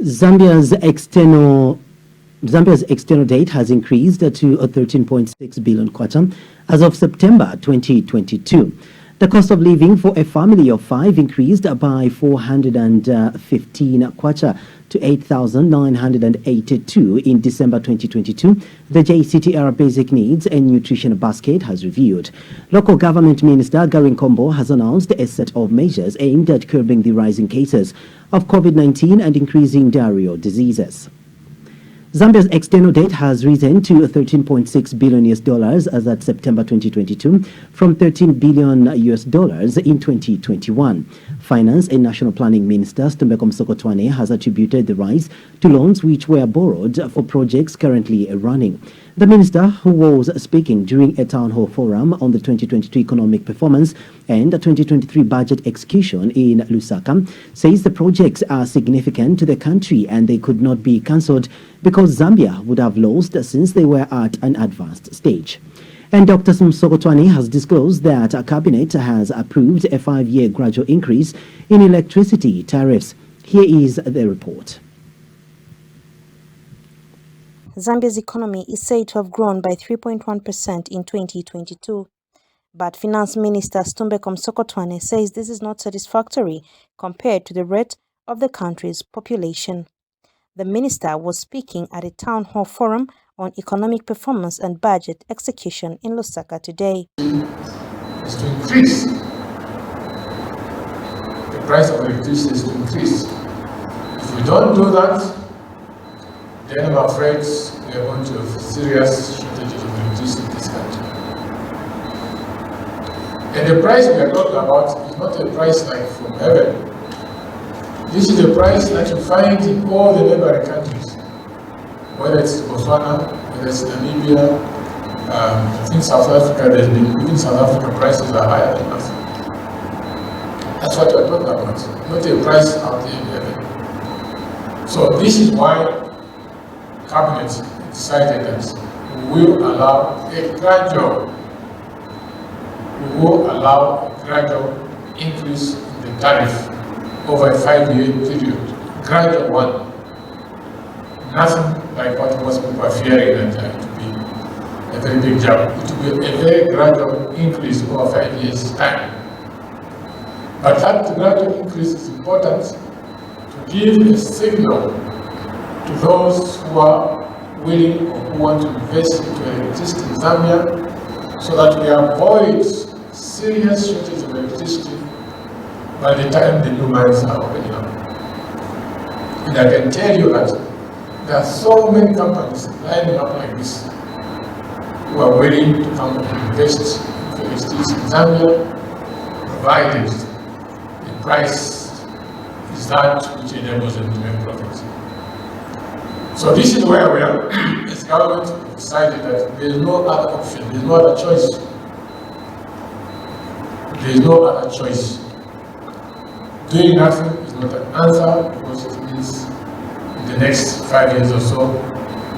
Zambia's external debt has increased to 13.6 billion kwacha as of September 2022. The cost of living for a family of 5 increased by 415 kwacha to 8,982 in December 2022, the JCTR Basic Needs and Nutrition Basket has reviewed. Local Government Minister Gary Nkombo has announced a set of measures aimed at curbing the rising cases of COVID-19 and increasing diarrheal diseases. Zambia's external debt has risen to $13.6 billion as at September 2022 from $13 billion in 2021. Finance and National Planning Minister Stumbeko Msokotwane has attributed the rise to loans which were borrowed for projects currently running. The minister, who was speaking during a town hall forum on the 2022 economic performance and the 2023 budget execution in Lusaka, says the projects are significant to the country and they could not be cancelled because Zambia would have lost since they were at an advanced stage. And Dr. Msokotwane has disclosed that a cabinet has approved a 5-year gradual increase in electricity tariffs. Here is the report. Zambia's economy is said to have grown by 3.1% in 2022. But Finance Minister Stumbeko Msokotwane says this is not satisfactory compared to the rate of the country's population. The minister was speaking at a town hall forum on economic performance and budget execution in Lusaka today. Is to increase. The price of electricity is to increase. If we don't do that, then I'm afraid we are going to have serious shortages of electricity in this country. And the price we are talking about is not a price like from heaven. This is the price that you find in all the neighboring countries, whether it's Botswana, whether it's Namibia, I think South Africa, even South Africa prices are higher than us. That's what we're talking about, not a price out there in heaven. So this is why Cabinet decided that we will allow a gradual increase in the tariff over a 5-year period. Gradual one. Nothing like what most people are fearing that it will be a very big jump. It will be a very gradual increase over 5 years' time. But that gradual increase is important to give a signal to those who are willing or who want to invest into electricity in Zambia so that we avoid serious shortage of electricity by the time the new mines are opening up. And I can tell you that there are so many companies lining up like this who are willing to come and invest in electricity in Zambia, provided the price is that which enables them to make profits. So this is where we are, as government, decided that there is no other option, there is no other choice. There is no other choice. Doing nothing is not an answer because it means in the next 5 years or so,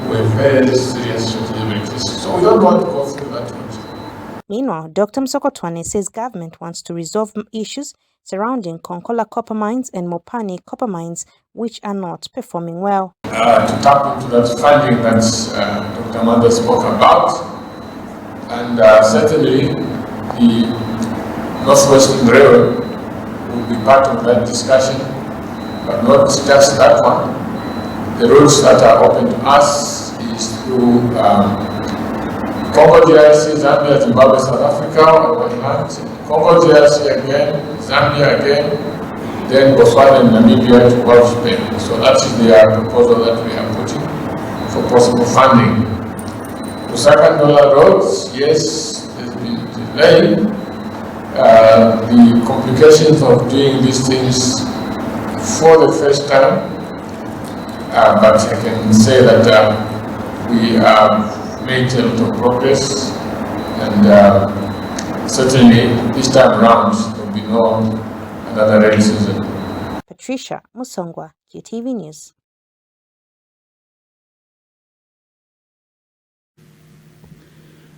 we're very serious shortage of electricity. So we don't want to go through that much. Meanwhile, Dr. Msokotwane says government wants to resolve issues surrounding Konkola copper mines and Mopani copper mines, which are not performing well. To tap into that funding that Dr. Manda spoke about, and certainly the Northwestern Railway will be part of that discussion, but not just that one. The routes that are open to us is through Congo DRC, Zambia, Zimbabwe, South Africa on one hand, Congo DRC again, Zambia again, then Botswana and Namibia to Walvis Bay. So that is the proposal that we are putting for possible funding. Lusaka Ndola roads, yes, there's been delay. The complications of doing these things for the first time, but I can say that we have made a lot of progress, and certainly this time around there will be no another rainy season. Patricia Musongwa, QTV News.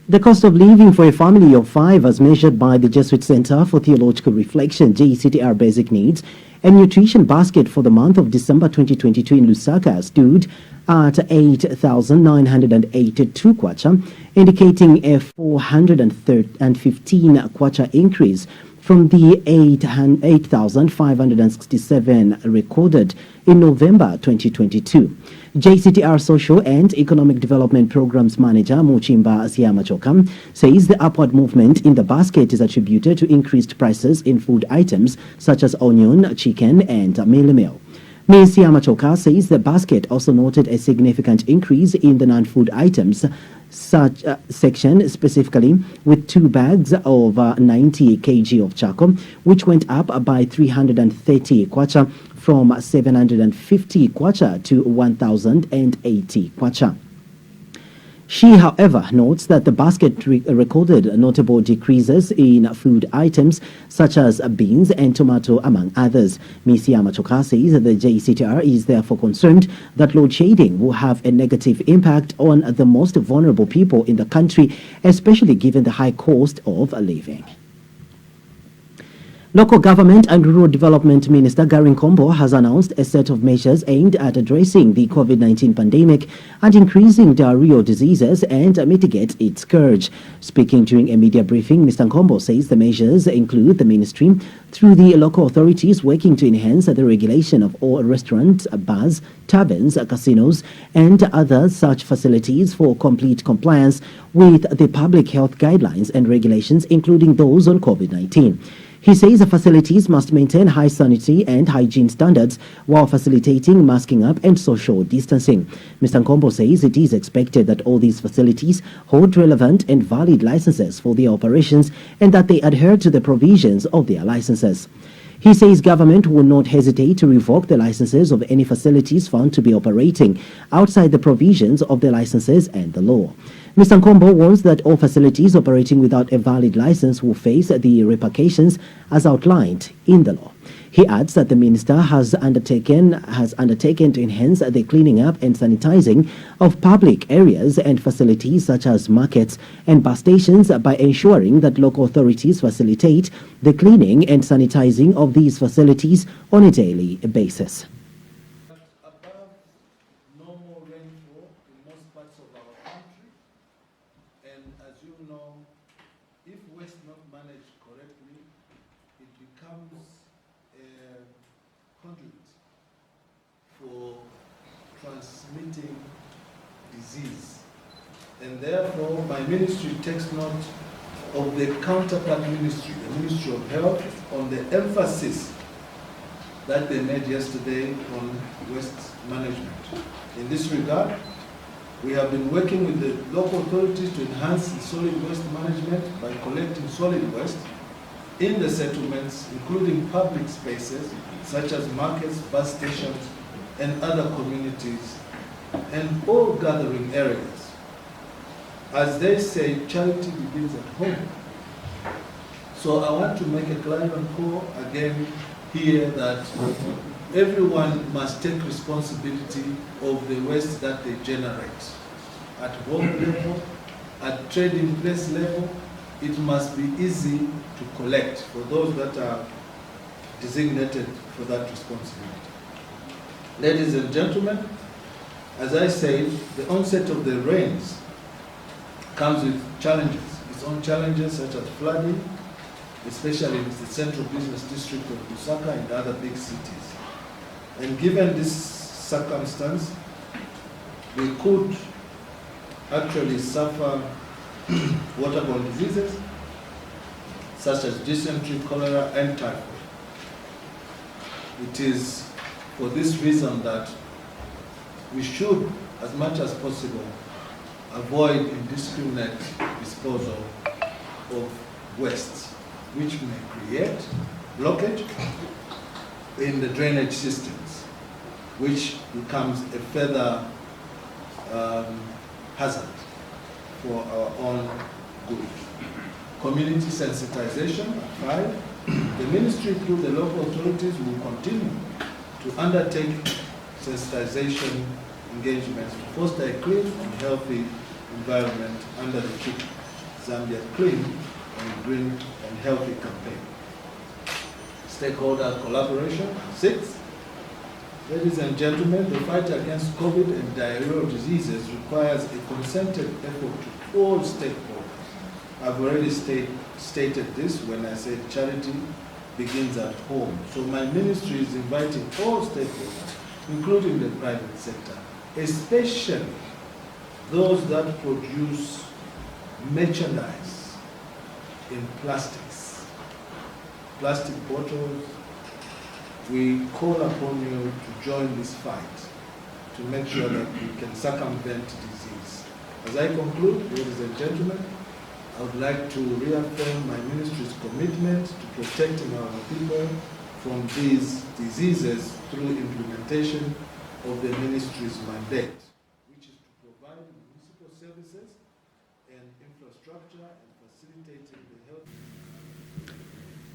The cost of living for a family of 5, as measured by the Jesuit Center for Theological Reflection, JCTR Basic Needs, and Nutrition Basket for the month of December 2022 in Lusaka stood at 8,982 kwacha, indicating a 415 kwacha increase from the 8,567 recorded in November 2022. JCTR Social and Economic Development Programs Manager Muchimba Siamachoka says the upward movement in the basket is attributed to increased prices in food items such as onion, chicken, and mealie meal. Ms. Siamachoka says the basket also noted a significant increase in the non-food items section, specifically with 2 bags of 90 kg of charcoal, which went up by 330 kwacha from 750 kwacha to 1,080 kwacha. She, however, notes that the basket recorded notable decreases in food items such as beans and tomato, among others. Ms. Yamachoka says that the JCTR is therefore concerned that load shedding will have a negative impact on the most vulnerable people in the country, especially given the high cost of living. Local Government and Rural Development Minister Gary Nkombo has announced a set of measures aimed at addressing the COVID-19 pandemic and increasing diarrheal diseases and mitigate its scourge. Speaking during a media briefing, Mr. Nkombo says the measures include the ministry, through the local authorities, working to enhance the regulation of all restaurants, bars, taverns, casinos, and other such facilities for complete compliance with the public health guidelines and regulations, including those on COVID-19. He says the facilities must maintain high sanitary and hygiene standards while facilitating masking up and social distancing. Mr. Nkombo says it is expected that all these facilities hold relevant and valid licenses for their operations and that they adhere to the provisions of their licenses. He says government will not hesitate to revoke the licenses of any facilities found to be operating outside the provisions of the licenses and the law. Mr. Nkombo warns that all facilities operating without a valid license will face the repercussions as outlined in the law. He adds that the minister has undertaken to enhance the cleaning up and sanitizing of public areas and facilities such as markets and bus stations by ensuring that local authorities facilitate the cleaning and sanitizing of these facilities on a daily basis. Above normal rainfall in most parts of our country, and as you know, if waste not managed correctly, it becomes a conduit for transmitting disease. And therefore, my ministry takes note of the counterpart ministry, the Ministry of Health, on the emphasis that they made yesterday on waste management. In this regard, we have been working with the local authorities to enhance the solid waste management by collecting solid waste in the settlements, including public spaces such as markets, bus stations, and other communities, and all gathering areas. As they say, charity begins at home. So I want to make a clarion call again here that everyone must take responsibility of the waste that they generate. At home level, at trading place level, it must be easy to collect for those that are designated for that responsibility. Ladies and gentlemen, as I said, the onset of the rains comes with challenges, its own challenges such as flooding, especially in the central business district of Lusaka and other big cities. And given this circumstance, we could actually suffer waterborne diseases such as dysentery, cholera, and typhoid. It is for this reason that we should, as much as possible, avoid indiscriminate disposal of waste, which may create blockage in the drainage systems, which becomes a further hazard for our own good. Community sensitization, 5. The ministry through the local authorities will continue to undertake sensitization engagements to foster a clean and healthy environment under the Zambia Clean and Green and Healthy campaign. Stakeholder collaboration. 6. Ladies and gentlemen, the fight against COVID and diarrheal diseases requires a concerted effort to all stakeholders. I've already stated this when I said charity begins at home. So my ministry is inviting all stakeholders, including the private sector, especially those that produce merchandise in plastics, plastic bottles. We call upon you to join this fight to make sure that we can circumvent disease. As I conclude, ladies and gentlemen, I would like to reaffirm my ministry's commitment to protecting our people from these diseases through implementation of the ministry's mandate, which is to provide municipal services and infrastructure and facilitating the health.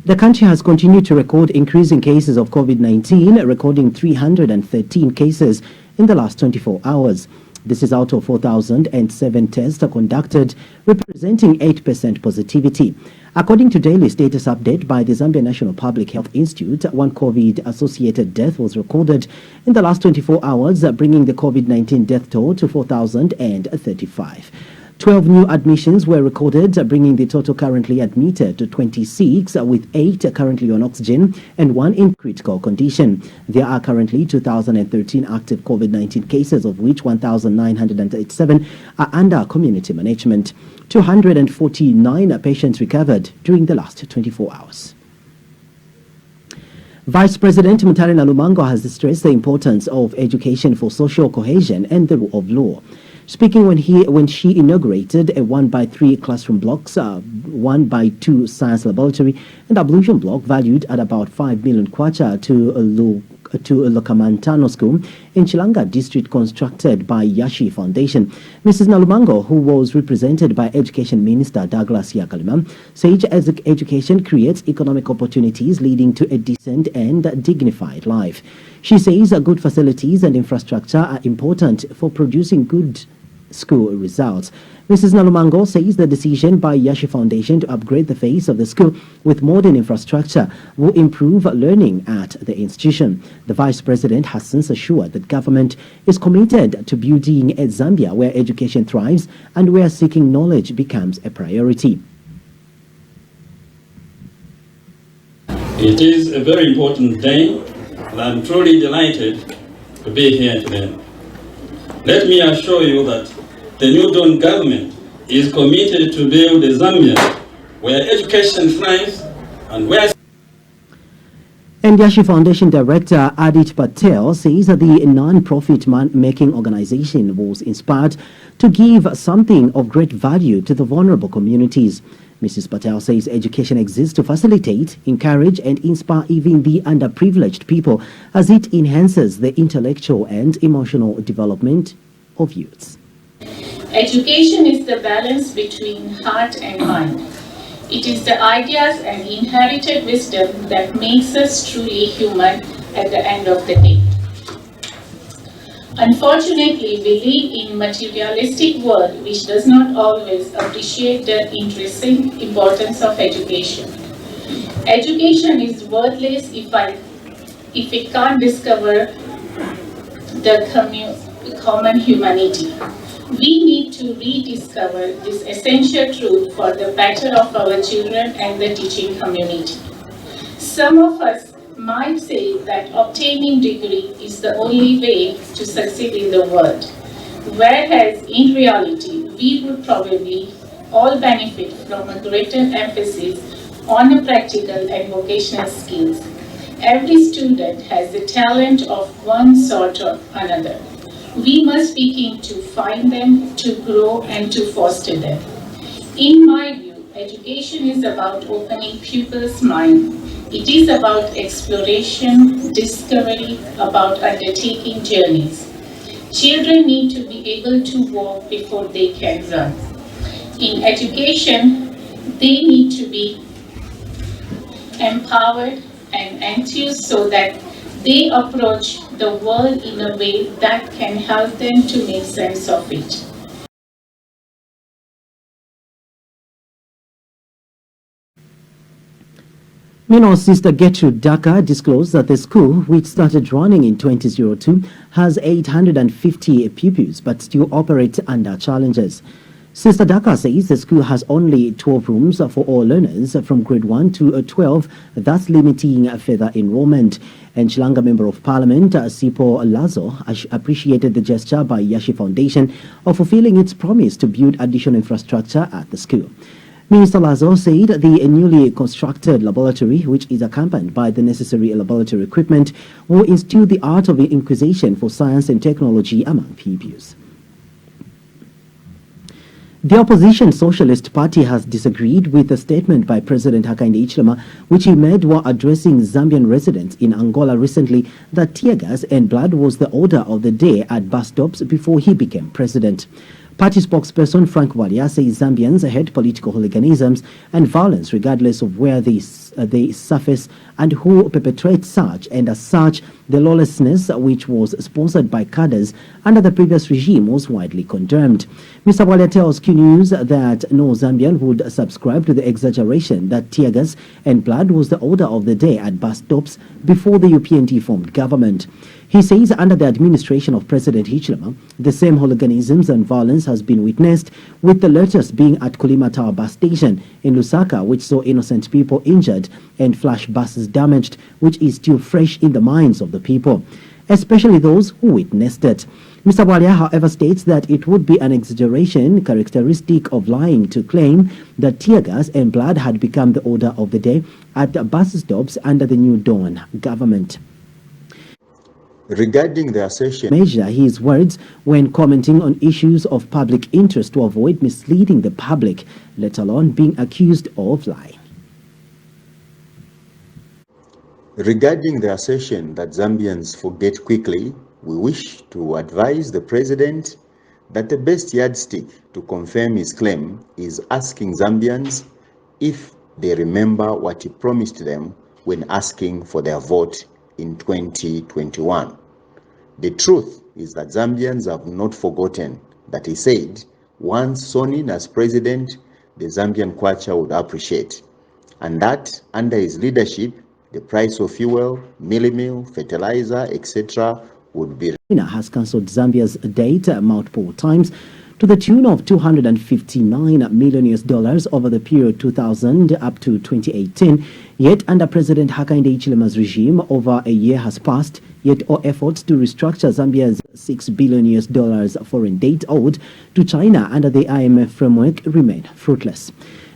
The country has continued to record increasing cases of COVID-19, recording 313 cases in the last 24 hours. This is out of 4,007 tests conducted, representing 8% positivity. According to daily status update by the Zambia National Public Health Institute, one COVID-associated death was recorded in the last 24 hours, bringing the COVID-19 death toll to 4,035. 12 new admissions were recorded, bringing the total currently admitted to 26, with 8 currently on oxygen and 1 in critical condition. There are currently 2,013 active COVID-19 cases, of which 1,987 are under community management. 249 patients recovered during the last 24 hours. Vice President Mutale Nalumango has stressed the importance of education for social cohesion and the rule of law. Speaking when she inaugurated a 1x3 classroom blocks, 1x2 science laboratory, and ablution block valued at about 5 million kwacha to Lokamantano School in Chilanga District, constructed by Yashi Foundation. Mrs. Nalumango, who was represented by Education Minister Douglas Yakalima, said education creates economic opportunities leading to a decent and dignified life. She says good facilities and infrastructure are important for producing good school results. Mrs. Nalumango says the decision by Yashi Foundation to upgrade the face of the school with modern infrastructure will improve learning at the institution. The Vice President has since assured that government is committed to building a Zambia where education thrives and where seeking knowledge becomes a priority. It is a very important day, and I'm truly delighted to be here today. Let me assure you that the New Dawn government is committed to build a Zambia where education thrives and where... And Yashi Foundation Director Adit Patel says that the non-profit man-making organization was inspired to give something of great value to the vulnerable communities. Mrs. Patel says education exists to facilitate, encourage, and inspire even the underprivileged people as it enhances the intellectual and emotional development of youths. Education is the balance between heart and mind. It is the ideas and inherited wisdom that makes us truly human at the end of the day. Unfortunately, we live in a materialistic world which does not always appreciate the intrinsic importance of education. Education is worthless if it can't discover the common humanity. We need to rediscover this essential truth for the better of our children and the teaching community. Some of us might say that obtaining degree is the only way to succeed in the world, whereas in reality, we would probably all benefit from a greater emphasis on the practical and vocational skills. Every student has the talent of one sort or another. We must be keen to find them, to grow, and to foster them. In my view, education is about opening pupils' minds. It is about exploration, discovery, about undertaking journeys. Children need to be able to walk before they can run. In education, they need to be empowered and enthused so that they approach the world in a way that can help them to make sense of it. Meanwhile, Sister Gertrude Daka disclosed that the school, which started running in 2002, has 850 pupils but still operates under challenges. Sister Daka says the school has only 12 rooms for all learners from grade 1 to 12, thus limiting further enrollment. And Chilanga Member of Parliament, Sipo Lazo, appreciated the gesture by Yashi Foundation of fulfilling its promise to build additional infrastructure at the school. Minister Lazo said the newly constructed laboratory, which is accompanied by the necessary laboratory equipment, will instill the art of inquisition for science and technology among pupils. The opposition Socialist Party has disagreed with a statement by President Hakainde Hichilema, which he made while addressing Zambian residents in Angola recently, that tear gas and blood was the order of the day at bus stops before he became president. Party spokesperson Frank Walia says Zambians hate political hooliganisms and violence regardless of where they surface and who perpetrates such, and as such, the lawlessness which was sponsored by cadres under the previous regime was widely condemned. Mr. Walia tells Q News that no Zambian would subscribe to the exaggeration that tear gas and blood was the order of the day at bus stops before the UPND formed government. He says under the administration of President Hichilema, the same hooliganisms and violence has been witnessed, with the latest being at Kulima Tower bus station in Lusaka, which saw innocent people injured and flash buses damaged, which is still fresh in the minds of the people, especially those who witnessed it. Mr. Walia, however, states that it would be an exaggeration characteristic of lying to claim that tear gas and blood had become the order of the day at bus stops under the New Dawn government. Regarding the assertion, Measure his words when commenting on issues of public interest to avoid misleading the public, let alone being accused of lying. regarding the assertion that Zambians forget quickly, we wish to advise the President that the best yardstick to confirm his claim is asking Zambians if they remember what he promised them when asking for their vote in 2021. The truth is that Zambians have not forgotten that he said once sworn in as president, the Zambian Kwacha would appreciate, and that under his leadership, the price of fuel, meal, fertilizer, etc. would be. China has cancelled Zambia's date multiple times to the tune of $259 million over the period 2000 up to 2018. Yet under President Hakainde Hichilema's regime, over a year has passed, yet all efforts to restructure Zambia's $6 billion foreign debt owed to China under the IMF framework remain fruitless.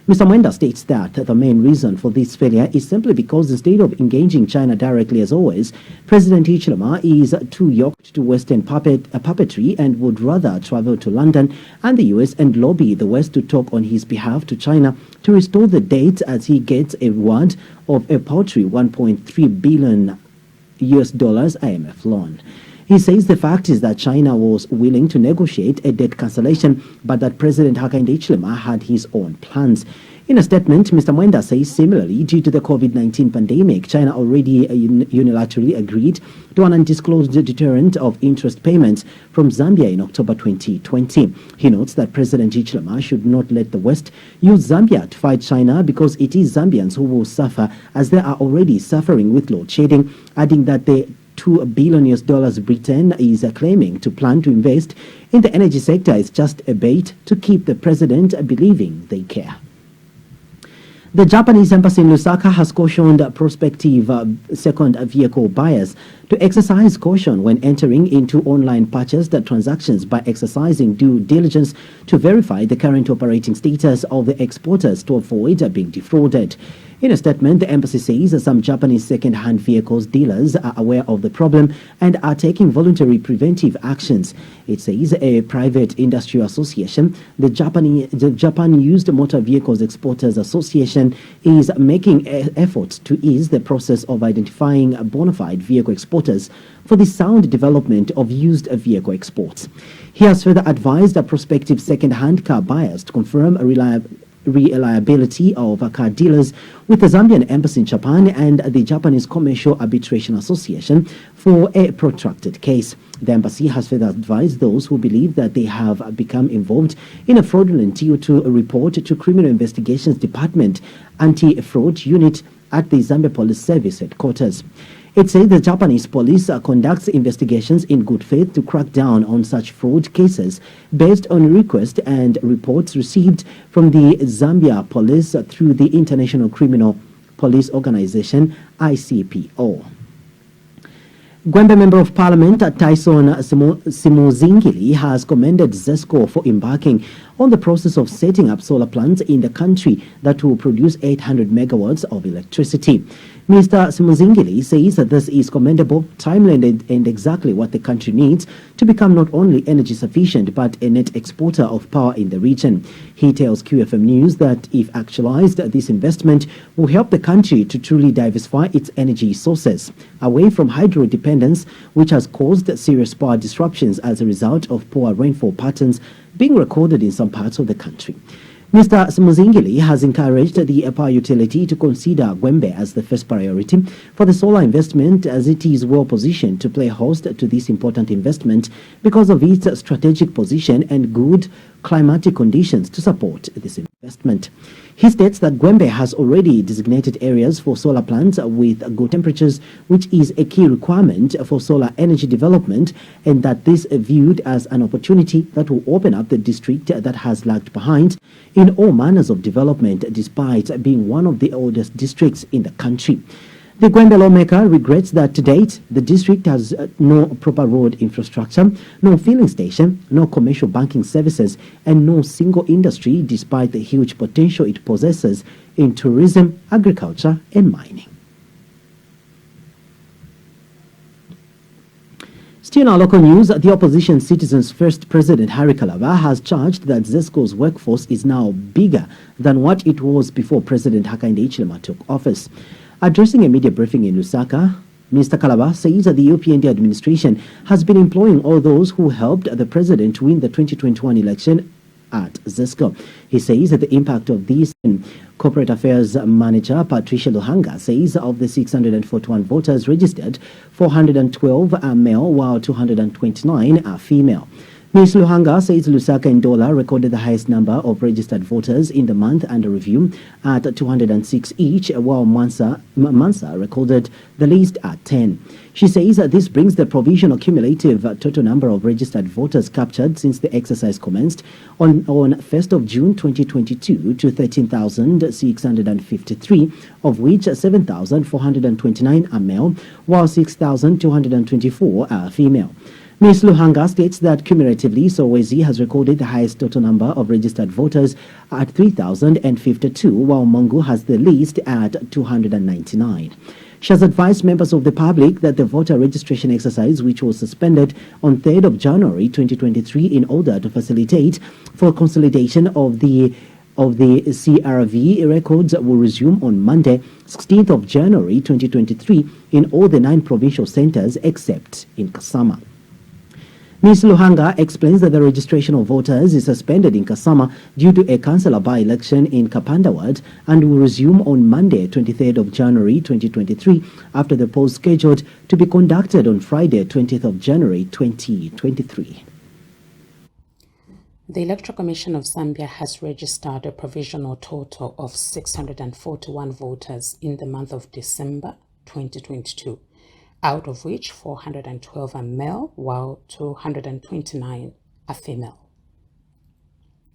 Mr. Mwenda states that the main reason for this failure is simply because instead of engaging China directly as always, President Hichilema is too yoked to Western puppetry and would rather travel to London and the US and lobby the West to talk on his behalf to China to restore the debt as he gets a reward of a paltry $1.3 billion IMF loan. He says the fact is that China was willing to negotiate a debt cancellation, but that President Hakainde Hichilema had his own plans. In a statement, Mr. Mwenda says similarly, due to the COVID-19 pandemic, China already unilaterally agreed to an undisclosed deterrent of interest payments from Zambia in October 2020. He notes that President Hichilema should not let the West use Zambia to fight China because it is Zambians who will suffer as they are already suffering with load shedding, adding that the $2 billion Britain is claiming to plan to invest in the energy sector is just a bait to keep the president believing they care. The Japanese embassy in Lusaka has cautioned prospective second vehicle buyers to exercise caution when entering into online purchase transactions by exercising due diligence to verify the current operating status of the exporters to avoid being defrauded. In a statement, the embassy says some Japanese second-hand vehicles dealers are aware of the problem and are taking voluntary preventive actions. It says a private industry association, the Japan Used Motor Vehicles Exporters Association, is making efforts to ease the process of identifying bona fide vehicle exporters for the sound development of used vehicle exports. He has further advised prospective second-hand car buyers to confirm reliability of car dealers with the Zambian embassy in Japan and the Japanese Commercial Arbitration Association for a protracted case. The embassy has further advised those who believe that they have become involved in a fraudulent deal to report to Criminal Investigations Department Anti-Fraud Unit at the Zambia Police Service headquarters. It said the Japanese police conducts investigations in good faith to crack down on such fraud cases based on requests and reports received from the Zambia police through the International Criminal Police Organization, ICPO. Gwembe Member of Parliament Tyson Simuzingili has commended ZESCO for embarking on the process of setting up solar plants in the country that will produce 800 megawatts of electricity. Mr. Simuzingili says that this is commendable, timely and exactly what the country needs to become not only energy sufficient but a net exporter of power in the region. He tells QFM News that if actualized, this investment will help the country to truly diversify its energy sources away from hydro dependence, which has caused serious power disruptions as a result of poor rainfall patterns being recorded in some parts of the country. Mr. Simuzingili has encouraged the power utility to consider Gwembe as the first priority for the solar investment, as it is well positioned to play host to this important investment because of its strategic position and good climatic conditions to support this investment. He states that Gwembe has already designated areas for solar plants with good temperatures, which is a key requirement for solar energy development, and that this is viewed as an opportunity that will open up the district that has lagged behind in all manners of development despite being one of the oldest districts in the country. The Gwembe lawmaker regrets that to date, the district has no proper road infrastructure, no filling station, no commercial banking services, and no single industry despite the huge potential it possesses in tourism, agriculture, and mining. Still in our local news, the opposition Citizens First President Harry Kalaba has charged that ZESCO's workforce is now bigger than what it was before President Hakainde Hichilema took office. Addressing a media briefing in Lusaka, Mr. Kalaba says that the UPND administration has been employing all those who helped the president win the 2021 election at ZESCO. He says that the impact of this, Corporate Affairs Manager Patricia Luhanga says of the 641 voters registered, 412 are male while 229 are female. Ms. Luhanga says Lusaka and Ndola recorded the highest number of registered voters in the month under review at 206 each, while Mansa recorded the least at 10. She says that this brings the provisional cumulative total number of registered voters captured since the exercise commenced on 1st of June 2022 to 13,653, of which 7,429 are male, while 6,224 are female. Ms. Luhanga states that cumulatively, Solwezi has recorded the highest total number of registered voters at 3,052, while Mungu has the least at 299. She has advised members of the public that the voter registration exercise, which was suspended on 3rd of January 2023 in order to facilitate for consolidation of the CRV records, will resume on Monday, 16th of January 2023 in all the 9 provincial centers except in Kasama. Ms. Luhanga explains that the registration of voters is suspended in Kasama due to a councillor by-election in Kapanda Ward and will resume on Monday, 23rd of January 2023, after the polls scheduled to be conducted on Friday, 20th of January 2023. The Electoral Commission of Zambia has registered a provisional total of 641 voters in the month of December 2022. Out of which 412 are male, while 229 are female.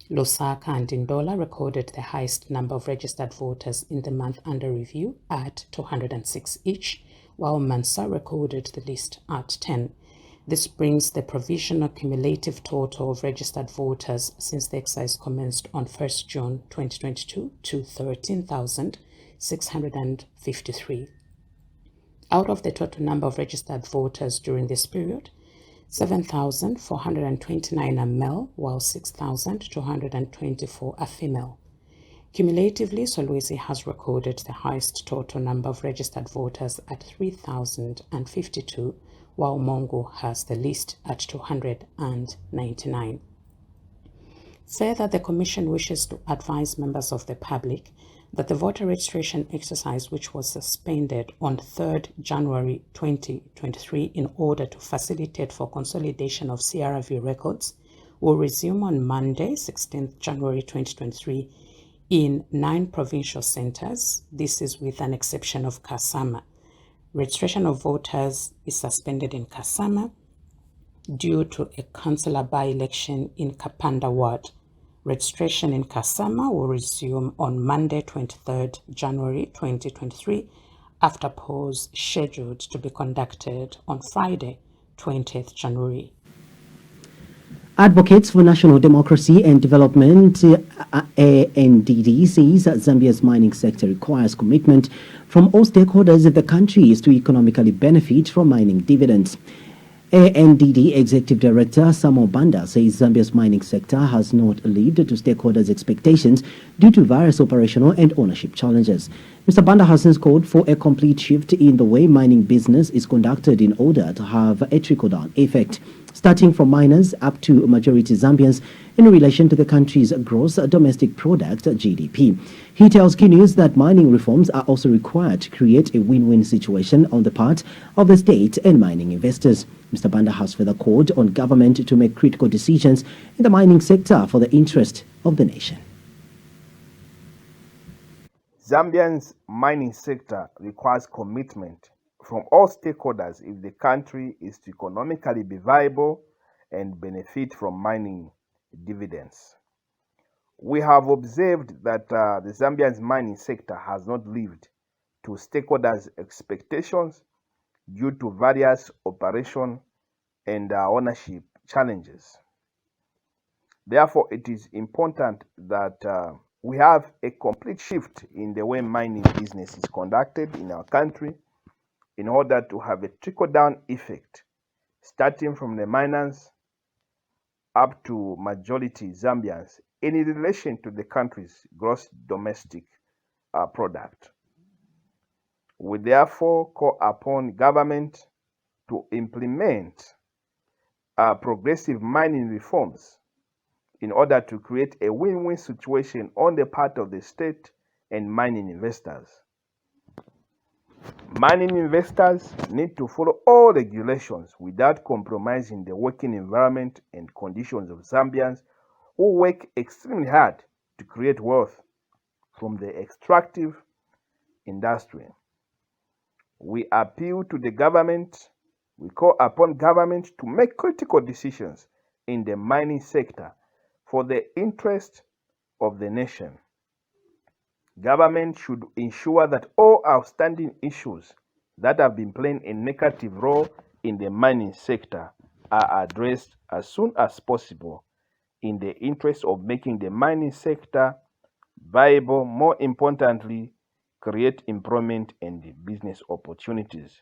Lusaka and Ndola recorded the highest number of registered voters in the month under review at 206 each, while Mansa recorded the least at 10. This brings the provisional cumulative total of registered voters since the exercise commenced on 1st June 2022 to 13,653. Out of the total number of registered voters during this period, 7,429 are male, while 6,224 are female. Cumulatively, Solwezi has recorded the highest total number of registered voters at 3,052, while Mongo has the least at 299. Further, the Commission wishes to advise members of the public that the voter registration exercise, which was suspended on 3rd January 2023 in order to facilitate for consolidation of CRV records, will resume on Monday, 16th January 2023 in 9 provincial centers. This is with an exception of Kasama. Registration of voters is suspended in Kasama due to a councillor by-election in Kapanda Ward. Registration in Kasama will resume on Monday, 23rd January 2023, after polls scheduled to be conducted on Friday, 20th January. Advocates for National Democracy and Development, ANDD, says that Zambia's mining sector requires commitment from all stakeholders if the country is to economically benefit from mining dividends. ANDD Executive Director Samuel Banda says Zambia's mining sector has not lived to stakeholders' expectations due to various operational and ownership challenges. Mr. Banda has since called for a complete shift in the way mining business is conducted in order to have a trickle-down effect, starting from miners up to majority Zambians in relation to the country's gross domestic product, GDP. He tells Key News that mining reforms are also required to create a win-win situation on the part of the state and mining investors. Mr. Banda has further called on government to make critical decisions in the mining sector for the interest of the nation. Zambia's mining sector requires commitment from all stakeholders if the country is to economically be viable and benefit from mining dividends. We have observed that the Zambia's mining sector has not lived to stakeholders' expectations due to various operation and ownership challenges. Therefore, it is important that we have a complete shift in the way mining business is conducted in our country in order to have a trickle-down effect, starting from the miners up to majority Zambians in relation to the country's gross domestic product. We therefore call upon government to implement progressive mining reforms in order to create a win-win situation on the part of the state and mining investors. Mining investors need to follow all regulations without compromising the working environment and conditions of Zambians who work extremely hard to create wealth from the extractive industry. We appeal to the government, we call upon government to make critical decisions in the mining sector for the interest of the nation. Government should ensure that all outstanding issues that have been playing a negative role in the mining sector are addressed as soon as possible in the interest of making the mining sector viable, more importantly, create employment and business opportunities.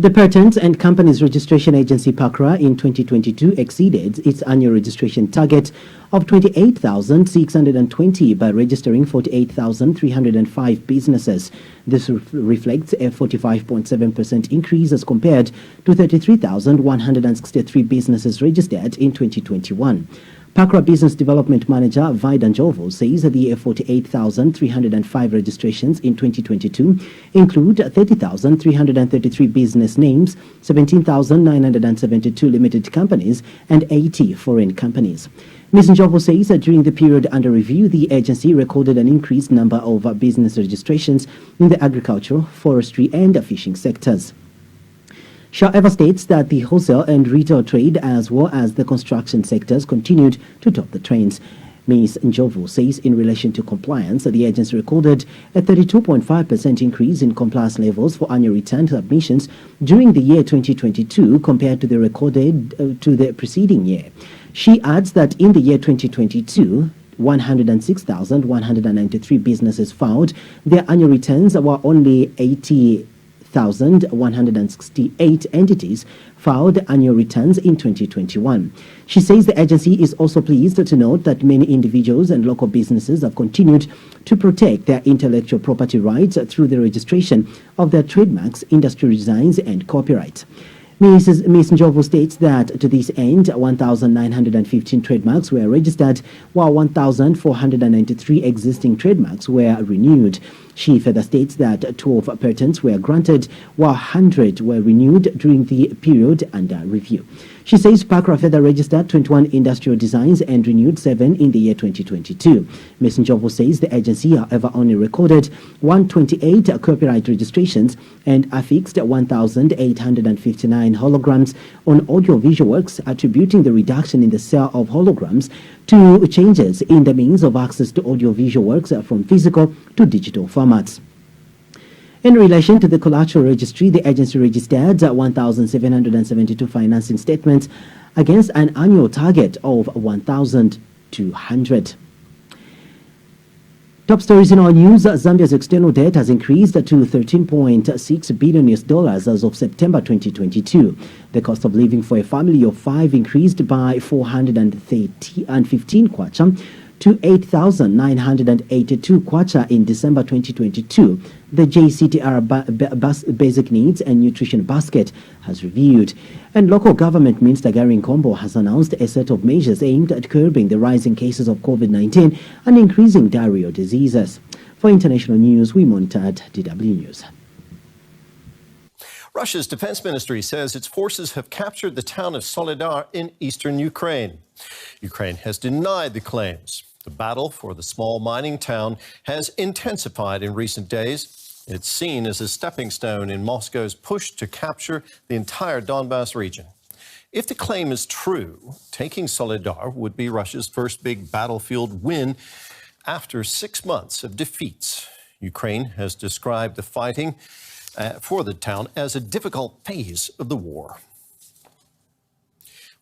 The Patents and Companies Registration Agency PACRA in 2022 exceeded its annual registration target of 28,620 by registering 48,305 businesses. This reflects a 45.7% increase as compared to 33,163 businesses registered in 2021. PACRA Business Development Manager Vida Njovu says that the 48,305 registrations in 2022 include 30,333 business names, 17,972 limited companies, and 80 foreign companies. Ms. Njovu says that during the period under review, the agency recorded an increased number of business registrations in the agricultural, forestry, and fishing sectors. She however states that the wholesale and retail trade as well as the construction sectors continued to top the trends. Ms. Njovu says in relation to compliance, the agency recorded a 32.5% increase in compliance levels for annual return submissions during the year 2022 compared to the recorded to the preceding year. She adds that in the year 2022, 106,193 businesses filed their annual returns, while only 80,168 entities filed annual returns in 2021. She says the agency is also pleased to note that many individuals and local businesses have continued to protect their intellectual property rights through the registration of their trademarks, industry designs, and copyright. Ms. Njovu states that to this end, 1,915 trademarks were registered, while 1,493 existing trademarks were renewed. She further states that 12 patents were granted, while 100 were renewed during the period under review. She says Pakra further registered 21 industrial designs and renewed 7 in the year 2022. Ms. Njovu says the agency, however, only recorded 128 copyright registrations and affixed 1,859 holograms on audiovisual works, attributing the reduction in the sale of holograms to changes in the means of access to audiovisual works from physical to digital formats. In relation to the collateral registry, the agency registered 1,772 financing statements against an annual target of 1,200. Top stories in our news. Zambia's external debt has increased to $13.6 billion as of September 2022. The cost of living for a family of 5 increased by 415 kwacha to 8,982 kwacha in December 2022. The JCTR Basic Needs and Nutrition Basket has reviewed. And local government Minister Gary Nkombo has announced a set of measures aimed at curbing the rising cases of COVID-19 and increasing diarrheal diseases. For international news, we monitored DW News. Russia's defense ministry says its forces have captured the town of Soledar in eastern Ukraine. Ukraine has denied the claims. The battle for the small mining town has intensified in recent days. It's seen as a stepping stone in Moscow's push to capture the entire Donbas region. If the claim is true, taking Soledar would be Russia's first big battlefield win after 6 months of defeats. Ukraine has described the fighting for the town as a difficult phase of the war.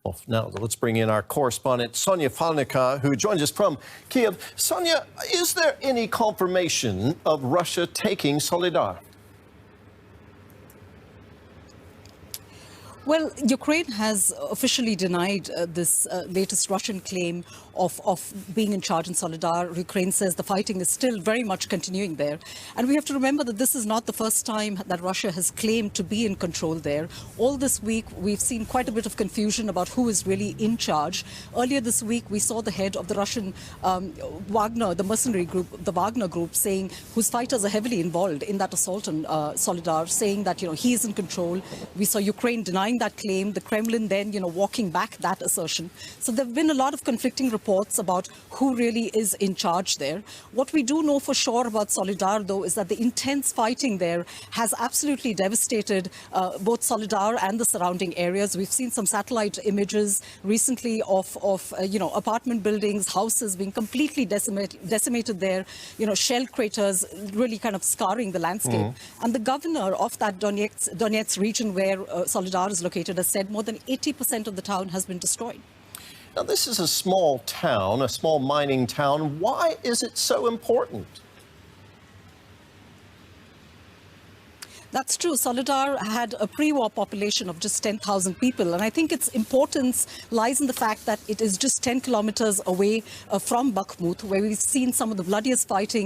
Well, now let's bring in our correspondent, Sonia Falnikar, who joins us from Kiev. Sonia, is there any confirmation of Russia taking Soledar? Well, Ukraine has officially denied this latest Russian claim of being in charge in Soledar. Ukraine says the fighting is still very much continuing there. And we have to remember that this is not the first time that Russia has claimed to be in control there. All this week, we've seen quite a bit of confusion about who is really in charge. Earlier this week, we saw the head of the Russian Wagner, the mercenary group, the Wagner group, saying, whose fighters are heavily involved in that assault on Soledar, saying that, he is in control. We saw Ukraine denying that claim, the Kremlin then, walking back that assertion. So there have been a lot of conflicting reports about who really is in charge there. What we do know for sure about Soledar, though, is that the intense fighting there has absolutely devastated both Soledar and the surrounding areas. We've seen some satellite images recently of apartment buildings, houses being completely decimated there, shell craters really kind of scarring the landscape. And the governor of that Donetsk region where Soledar is located has said more than 80% of the town has been destroyed. Now, this is a small town, a small mining town. Why is it so important? That's true. Soledar had a pre-war population of just 10,000 people. And I think its importance lies in the fact that it is just 10 kilometers away from Bakhmut, where we've seen some of the bloodiest fighting